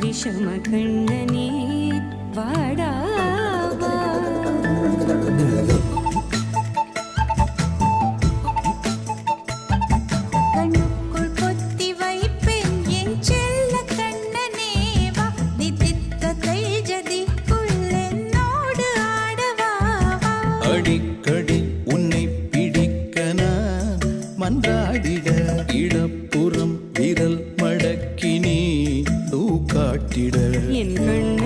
விஷம கண்ணனே வாடாவா. கண்ணுக்குள் பொத்தி வைப்பேன் என் செல்ல கண்ணனே வா. தித்தித்த தைஜதிக்குள் என்னோடு ஆடவா. அடிக்கடி உன்னை பிடிக்க நான் மன்றாடிட இடப்புறம் விரல் மடக்கி நீ காட்டிட என் கண்